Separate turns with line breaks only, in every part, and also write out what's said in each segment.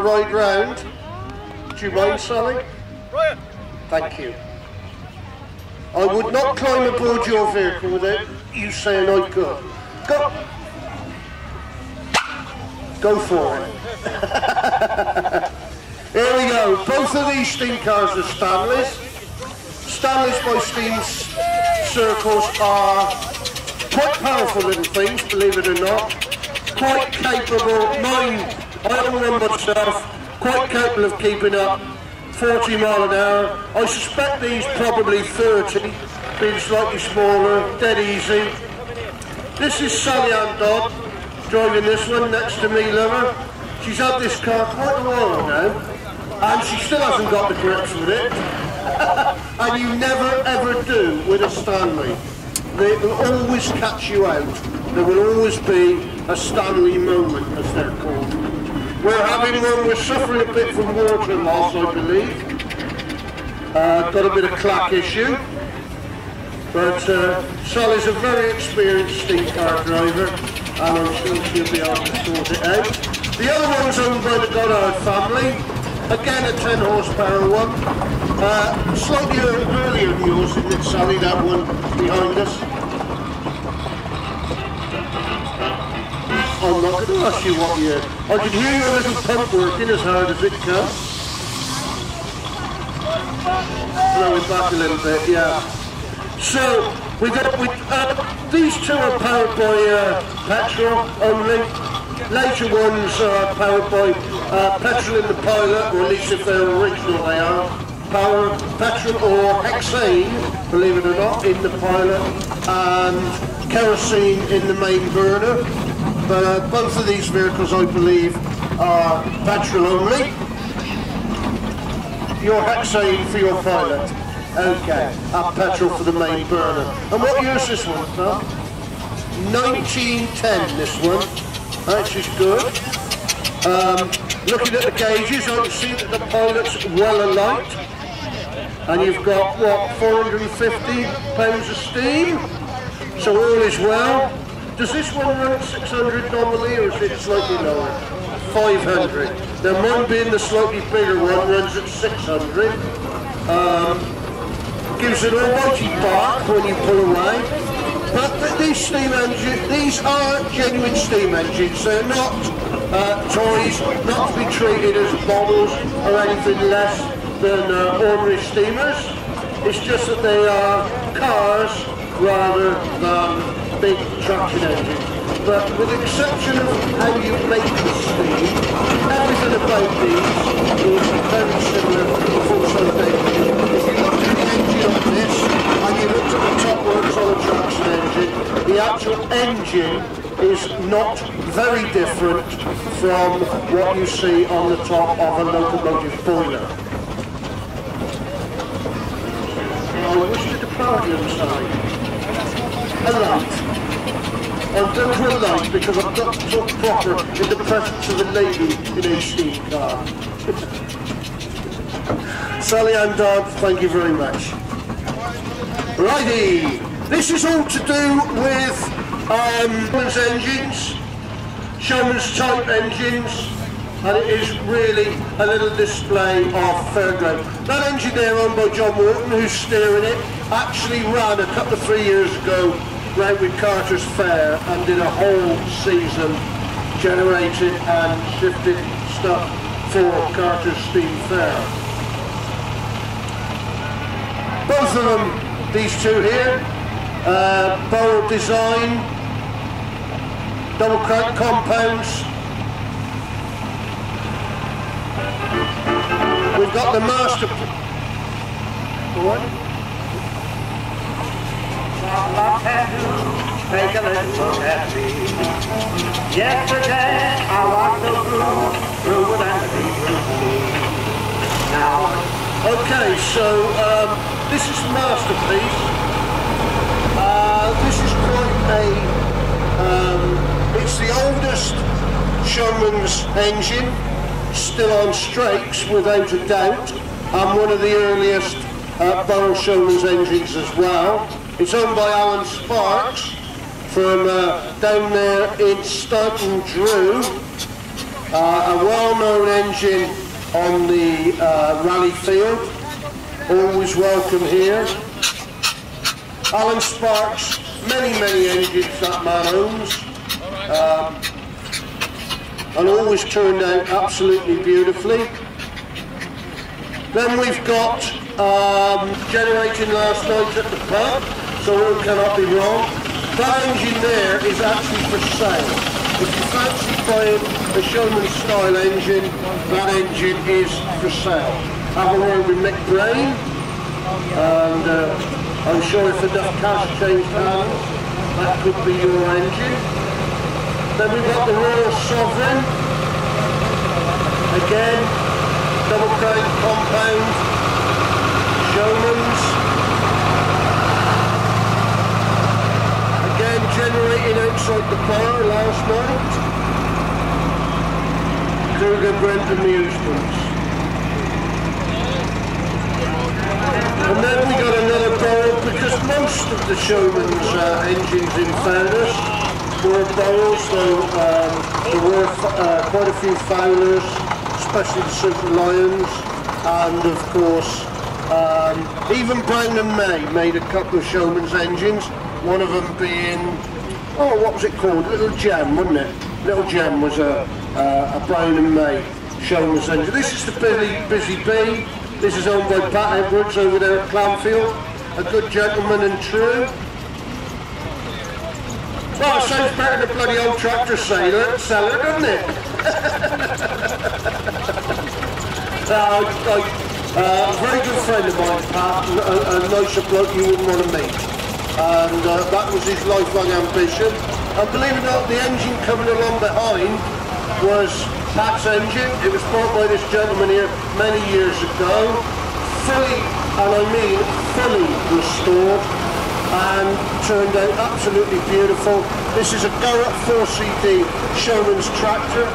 ride round. Do you mind, Sally?
Ryan.
Thank you. I would not climb aboard your vehicle without you saying I could. Go for it. Here we go. Both of these steam cars are Stanleys. Stanleys by Steam Circles are quite powerful little things, believe it or not. Quite capable. Mine, I don't run myself. Quite capable of keeping up 40 mile an hour. I suspect these probably 30, being slightly smaller, dead easy. This is Sally Ann Dodd driving this one next to me, lover. She's had this car quite a while now, and she still hasn't got the grips with it. And you never ever do with a Stanley. They will always catch you out. There will always be a Stanley moment, as they're called. We're having one, we're suffering a bit from water loss, I believe. Got a bit of clack issue. But Sally's a very experienced steam car driver, and I'm sure she'll be able to sort it out. The other one's owned by the Goddard family. Again, a 10 horsepower one. Slightly earlier than yours, isn't it, Sally, that one behind us? I'm not going to ask you what year. I can hear your little pump working as hard as it can. Blow it back a little bit, yeah. So, these two are powered by petrol only. Later ones are powered by petrol in the Pilot, or at least if they're original they are. Petrol or hexane, believe it or not, in the Pilot, and kerosene in the main burner. But both of these vehicles, I believe, are petrol only. Your hexane for your Pilot. Okay, and petrol for the main burner. And what year is this one, huh? 1910, this one. Which is good. Looking at the gauges, I can see that the Pilot's well alight. And you've got, what, 450 pounds of steam? So all is well. Does this one run at 600 normally, or is it slightly lower? 500. Now mine being the slightly bigger one runs at 600. Gives an almighty bark when you pull away. But these steam engines, these are genuine steam engines. They're not toys, not to be treated as models or anything less than ordinary steamers. It's just that they are cars rather than big traction engines. But with the exception of how you make the steam, everything about these is very similar to the full-size engine. If you looked at the engine on this, and you looked at the top works on a traction engine, the actual engine is not very different from what you see on the top of a locomotive boiler. I wish to depart you inside. A light. I'm going to a light because I've got to talk proper in the presence of a lady in a steam car. Sally Ann Dodd, thank you very much. Righty, this is all to do with showmens engines, showmens type engines, and it is really a little display of fairground. That engine there owned by John Morton, who's steering it, actually ran a couple of 3 years ago round with Carter's Fair and did a whole season generating and shifting stuff for Carter's Steam Fair. Both of them, these two here, Borough design, double crank compounds. We've got the master. What? Take a little look at me. Yesterday I walked through and now. Okay, so this is Masterpiece. This is quite a. It's the oldest showman's engine, still on strakes without a doubt, and one of the earliest Borough showman's engines as well. It's owned by Alan Sparks from down there in Stoke and Drew, a well-known engine on the rally field. Always welcome here. Alan Sparks, many engines that man owns, and always turned out absolutely beautifully. Then we've got generating last night at the pub, so all cannot be wrong. That engine there is actually for sale. If you fancy buying a showman style engine, that engine is for sale. Have a word with Mick Brain, and I'm sure if enough cash changed hands, that could be your engine. Then we've got the Royal Sovereign, again, double crane compound, showmens. Again, generating outside the bar last night. Kruger Brent Amusements. And then we got another barrel, because most of the showmen's engines in fairness were barrels, so there were quite a few Fowlers, especially the Super Lions, and of course even Brown and May made a couple of showmen's engines, one of them being, oh, what was it called? Little Gem, wasn't it? Little Gem was a Brown and May showmen's engine. This is the Busy Bee. This is owned by Pat Edwards over there at Clanfield, a good gentleman and true. Well, it sounds better than a bloody old tractor seller, doesn't it? A very good friend of mine, Pat, a nicer bloke you wouldn't want to meet. And that was his lifelong ambition. And believe it or not, the engine coming along behind was Pat's engine. It was bought by this gentleman here many years ago, fully, and I mean fully restored, and turned out absolutely beautiful. This is a Garrett 4CD showman's tractor.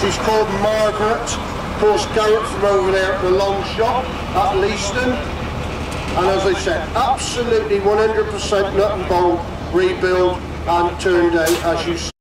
She's called Margaret. Of course, Garrett from over there at the Long Shop at Leaston. And as I said, absolutely 100% nut and bolt rebuild, and turned out as you see.